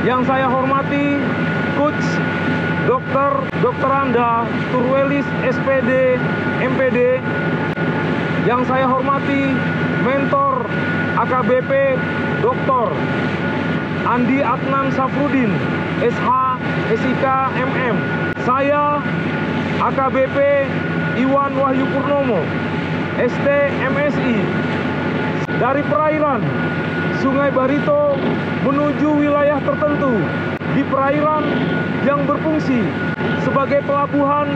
Yang saya hormati Coach Dr. Anda Turwelis SPD MPD. Yang saya hormati Mentor AKBP Dr. Andi Adnan Safrudin SH SIK MM. Saya AKBP Iwan Wahyu Purnomo ST MSI dari perairan Sungai Barito menuju wilayah tertentu di perairan yang berfungsi sebagai pelabuhan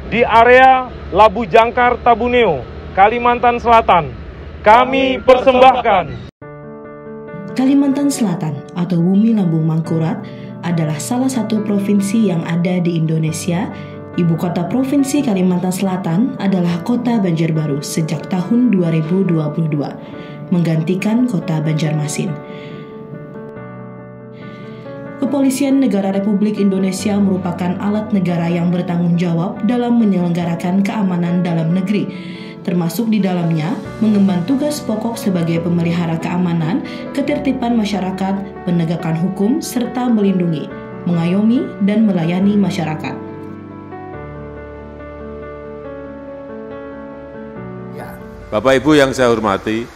di area Labu Jangkar Tabuneo, Kalimantan Selatan. Kami persembahkan. Kalimantan Selatan atau Bumi Lambung Mangkurat adalah salah satu provinsi yang ada di Indonesia. Ibu kota Provinsi Kalimantan Selatan adalah Kota Banjarbaru sejak tahun 2022, menggantikan Kota Banjarmasin. Kepolisian Negara Republik Indonesia merupakan alat negara yang bertanggung jawab dalam menyelenggarakan keamanan dalam negeri, termasuk di dalamnya mengemban tugas pokok sebagai pemelihara keamanan, ketertiban masyarakat, penegakan hukum, serta melindungi, mengayomi, dan melayani masyarakat. Bapak Ibu yang saya hormati,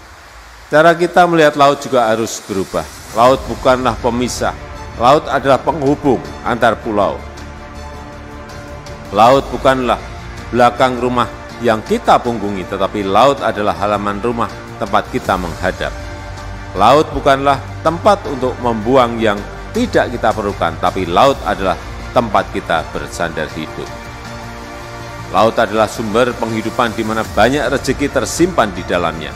cara kita melihat laut juga harus berubah. Laut bukanlah pemisah, laut adalah penghubung antar pulau. Laut bukanlah belakang rumah yang kita punggungi, tetapi laut adalah halaman rumah tempat kita menghadap. Laut bukanlah tempat untuk membuang yang tidak kita perlukan, tapi laut adalah tempat kita bersandar hidup. Laut adalah sumber penghidupan di mana banyak rezeki tersimpan di dalamnya.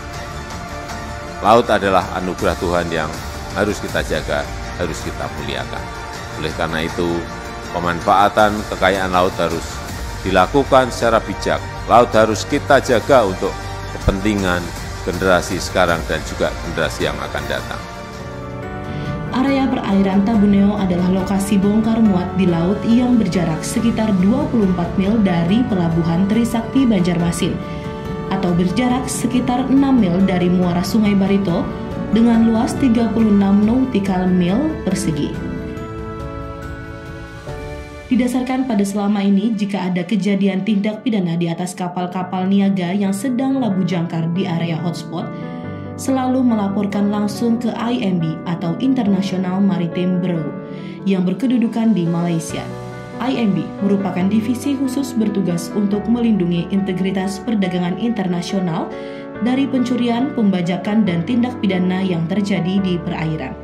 Laut adalah anugerah Tuhan yang harus kita jaga, harus kita muliakan. Oleh karena itu, pemanfaatan kekayaan laut harus dilakukan secara bijak. Laut harus kita jaga untuk kepentingan generasi sekarang dan juga generasi yang akan datang. Area perairan Tabuneo adalah lokasi bongkar muat di laut yang berjarak sekitar 24 mil dari Pelabuhan Trisakti Banjarmasin atau berjarak sekitar 6 mil dari muara Sungai Barito dengan luas 36 nautical mil persegi. Didasarkan pada selama ini, jika ada kejadian tindak pidana di atas kapal-kapal niaga yang sedang labu jangkar di area hotspot, selalu melaporkan langsung ke IMB atau International Maritime Bureau yang berkedudukan di Malaysia. IMB merupakan divisi khusus bertugas untuk melindungi integritas perdagangan internasional dari pencurian, pembajakan, dan tindak pidana yang terjadi di perairan.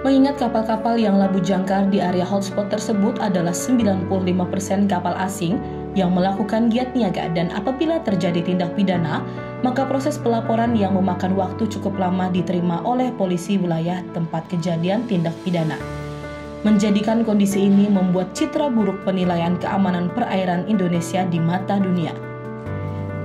Mengingat kapal-kapal yang labu jangkar di area hotspot tersebut adalah 95% kapal asing yang melakukan giat niaga, dan apabila terjadi tindak pidana, maka proses pelaporan yang memakan waktu cukup lama diterima oleh polisi wilayah tempat kejadian tindak pidana. Menjadikan kondisi ini membuat citra buruk penilaian keamanan perairan Indonesia di mata dunia.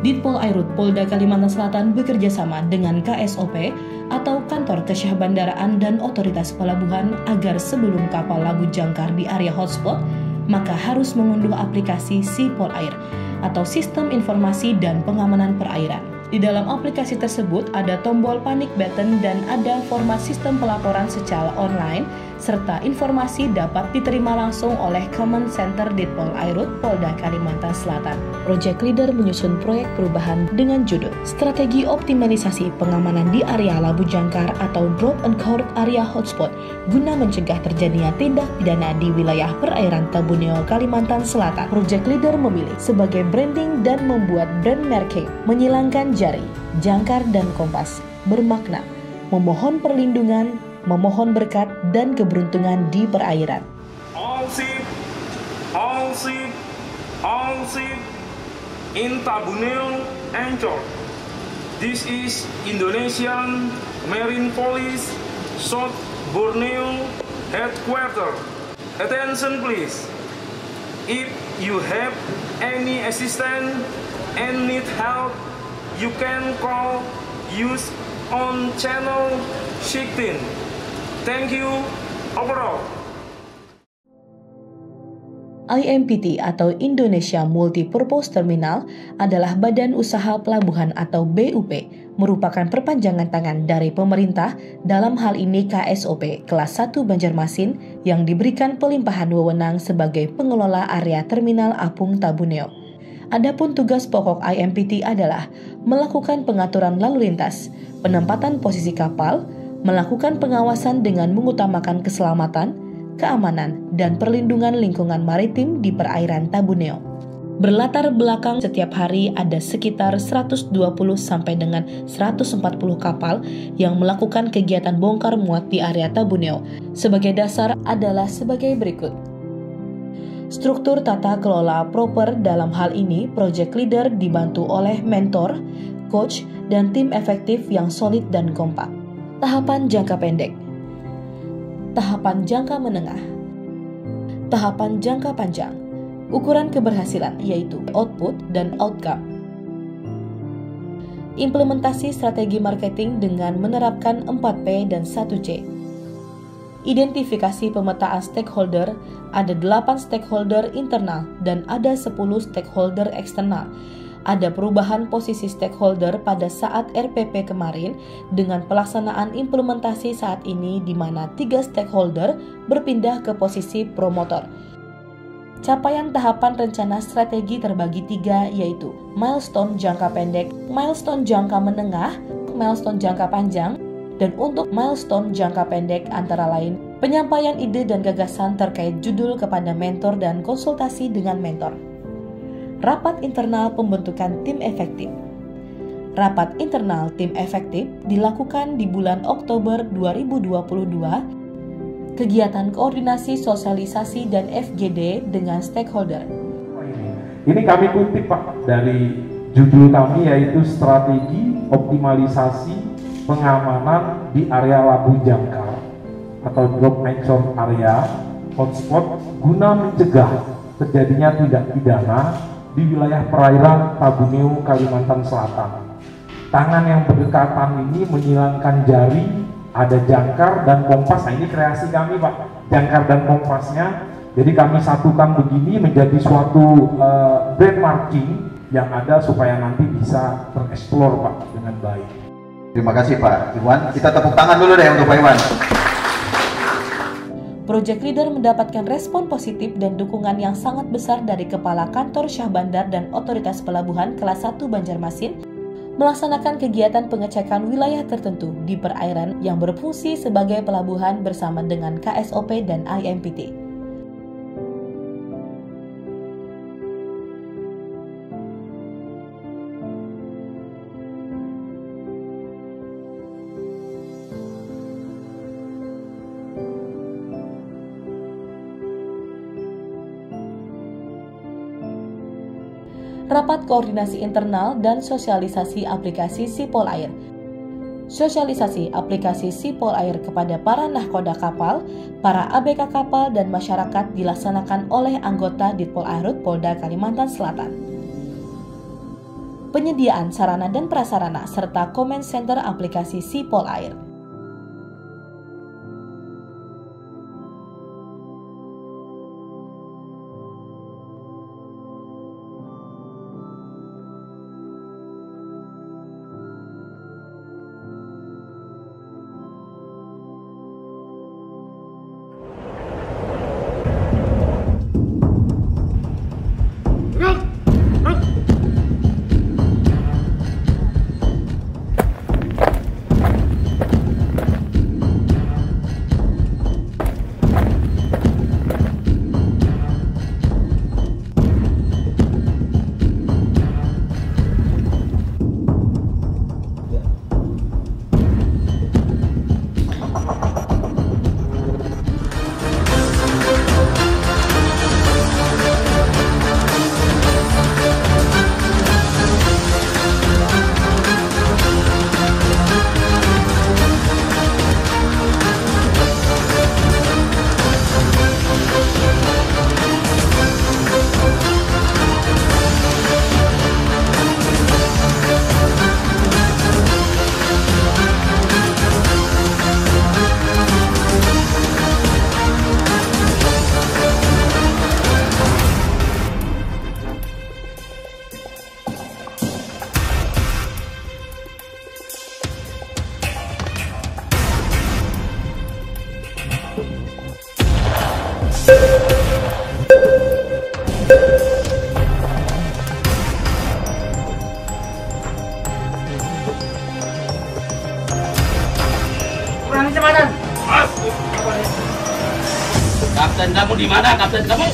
Ditpol Airut Polda Kalimantan Selatan bekerja sama dengan KSOP atau Kantor Kesyahbandaraan dan Otoritas Pelabuhan agar sebelum kapal labu jangkar di area hotspot, maka harus mengunduh aplikasi Sipol Air atau Sistem Informasi dan Pengamanan Perairan. Di dalam aplikasi tersebut ada tombol panic button dan ada format sistem pelaporan secara online, serta informasi dapat diterima langsung oleh Command Center Ditpol Airut Polda Kalimantan Selatan. Project Leader menyusun proyek perubahan dengan judul Strategi Optimalisasi Pengamanan di Area Labu Jangkar atau Drop and Court Area Hotspot guna mencegah terjadinya tindak pidana di wilayah perairan Tabuneo, Kalimantan Selatan. Project Leader memilih sebagai branding dan membuat brand merke menyilangkan jari, jangkar, dan kompas bermakna memohon perlindungan, memohon berkat dan keberuntungan di perairan. All ship in Tabuneo anchor. This is Indonesian Marine Police South Borneo Headquarters. Attention please. If you have any assistance and need help, you can call use on channel 16. Thank you overall. IMPT atau Indonesia Multipurpose Terminal adalah badan usaha pelabuhan atau BUP merupakan perpanjangan tangan dari pemerintah, dalam hal ini KSOP kelas 1 Banjarmasin yang diberikan pelimpahan wewenang sebagai pengelola area terminal apung Tabuneo. Adapun tugas pokok IMPT adalah melakukan pengaturan lalu lintas, penempatan posisi kapal, melakukan pengawasan dengan mengutamakan keselamatan, keamanan, dan perlindungan lingkungan maritim di perairan Tabuneo. Berlatar belakang setiap hari ada sekitar 120 sampai dengan 140 kapal yang melakukan kegiatan bongkar muat di area Tabuneo. Sebagai dasar adalah sebagai berikut. Struktur tata kelola proper dalam hal ini, project leader dibantu oleh mentor, coach, dan tim efektif yang solid dan kompak. Tahapan jangka pendek, tahapan jangka menengah, tahapan jangka panjang. Ukuran keberhasilan yaitu output dan outcome. Implementasi strategi marketing dengan menerapkan 4P dan 1C. Identifikasi pemetaan stakeholder, ada 8 stakeholder internal dan ada 10 stakeholder eksternal. Ada perubahan posisi stakeholder pada saat RPP kemarin dengan pelaksanaan implementasi saat ini di mana 3 stakeholder berpindah ke posisi promotor. Capaian tahapan rencana strategi terbagi 3 yaitu milestone jangka pendek, milestone jangka menengah, milestone jangka panjang, dan untuk milestone jangka pendek antara lain penyampaian ide dan gagasan terkait judul kepada mentor dan konsultasi dengan mentor. Rapat internal pembentukan tim efektif. Rapat internal tim efektif dilakukan di bulan Oktober 2022. Kegiatan koordinasi sosialisasi dan FGD dengan stakeholder. Ini kami kutip Pak dari judul kami yaitu strategi optimalisasi pengamanan di area Labu Jangkar atau drop anchor area hotspot guna mencegah terjadinya tindak pidana di wilayah perairan Tabuneo, Kalimantan Selatan. Tangan yang berdekatan ini menyilangkan jari, ada jangkar dan kompas. Nah, ini kreasi kami Pak, jangkar dan kompasnya. Jadi kami satukan begini menjadi suatu brand marking yang ada supaya nanti bisa tereksplor Pak dengan baik. Terima kasih Pak Iwan. Kita tepuk tangan dulu deh untuk Pak Iwan. Project Leader mendapatkan respon positif dan dukungan yang sangat besar dari Kepala Kantor Syah Bandar dan Otoritas Pelabuhan kelas 1 Banjarmasin melaksanakan kegiatan pengecekan wilayah tertentu di perairan yang berfungsi sebagai pelabuhan bersama dengan KSOP dan IMPT. Rapat koordinasi internal dan sosialisasi aplikasi Sipol Air. Sosialisasi aplikasi Sipol Air kepada para nahkoda kapal, para ABK kapal dan masyarakat dilaksanakan oleh anggota Ditpol Airut Polda Kalimantan Selatan. Penyediaan sarana dan prasarana serta comment center aplikasi Sipol Air. Kapten kamu di mana, kapten kamu?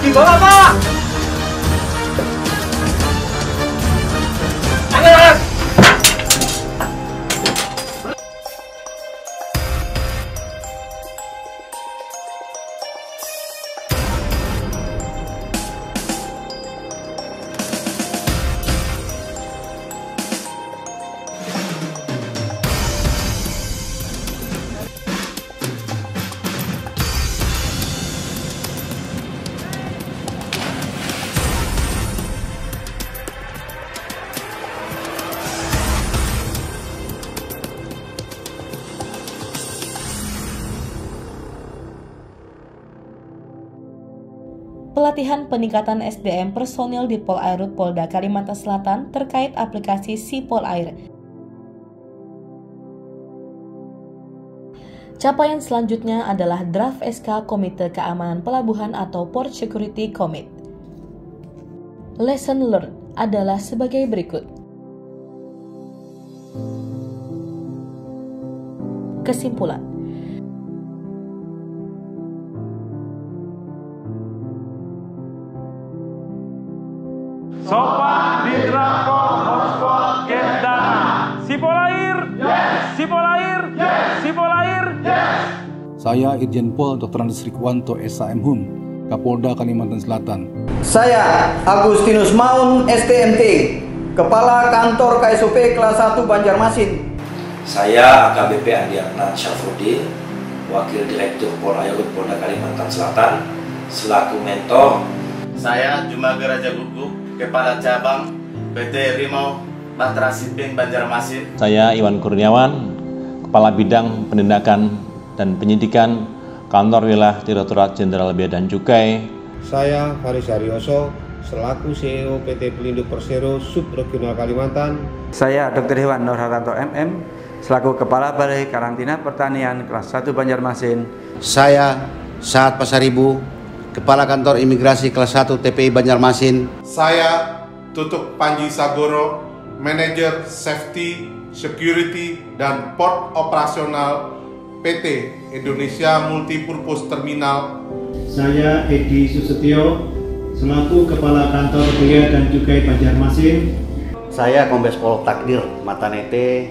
Di bawah, Pak! Pelatihan peningkatan SDM personil di Polairut Polda Kalimantan Selatan terkait aplikasi SiPolair. Capaian selanjutnya adalah draft SK Komite Keamanan Pelabuhan atau Port Security Commit. Lesson learned adalah sebagai berikut. Kesimpulan. Sopan di Drakor Hotspot Gendana. SiPolair, yes. SiPolair, yes. SiPolair, yes. Saya Irjen Pol Dr. Andes Rikwanto SHM Kapolda Kalimantan Selatan. Saya Agustinus Maun STMT, Kepala Kantor KSOP Kelas 1 Banjarmasin. Saya AKBP Andi Adnan Syafruddin, Wakil Direktur Polairut Polda Kalimantan Selatan, selaku mentor. Saya Jumaga Raja Guguk, Kepala Cabang PT Rimau Batra Shipping Banjarmasin. Saya Iwan Kurniawan, Kepala Bidang Penindakan dan Penyidikan Kantor Wilayah Direktorat Jenderal Bea dan Cukai. Saya Faris Haryoso, selaku CEO PT Pelindo Persero Subregional Kalimantan. Saya Dr. Hewan Nur Hartanto MM, selaku Kepala Balai Karantina Pertanian Kelas 1 Banjarmasin. Saya Saat Pasaribu, Kepala Kantor Imigrasi Kelas 1 TPI Banjarmasin. Saya Tutuk Panji Sagoro, Manajer Safety, Security, dan Port Operasional PT Indonesia Multipurpose Terminal. Saya Edi Susetio, selaku Kepala Kantor Bea dan Cukai Banjarmasin. Saya Kombes Pol Takdir Matanete,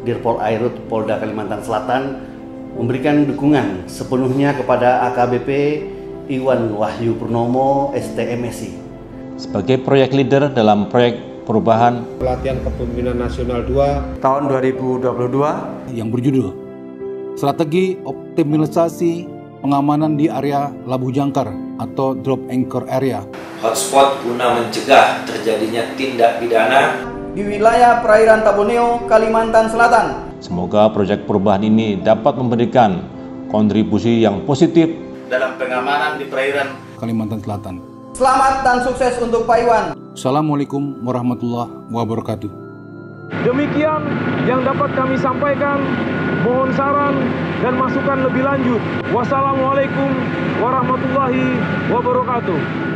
Dirpol Airut Polda Kalimantan Selatan, memberikan dukungan sepenuhnya kepada AKBP Iwan Wahyu Purnomo STMSI sebagai proyek leader dalam proyek perubahan pelatihan kepemimpinan nasional 2 tahun 2022 yang berjudul Strategi Optimalisasi Pengamanan di Area Labuh Jangkar atau Drop Anchor Area. Hotspot guna mencegah terjadinya tindak pidana di wilayah perairan Taboneo, Kalimantan Selatan. Semoga proyek perubahan ini dapat memberikan kontribusi yang positif dalam pengamanan di perairan Kalimantan Selatan. Selamat dan sukses untuk Pak Iwan. Assalamualaikum warahmatullahi wabarakatuh. Demikian yang dapat kami sampaikan. Mohon saran dan masukan lebih lanjut. Wassalamualaikum warahmatullahi wabarakatuh.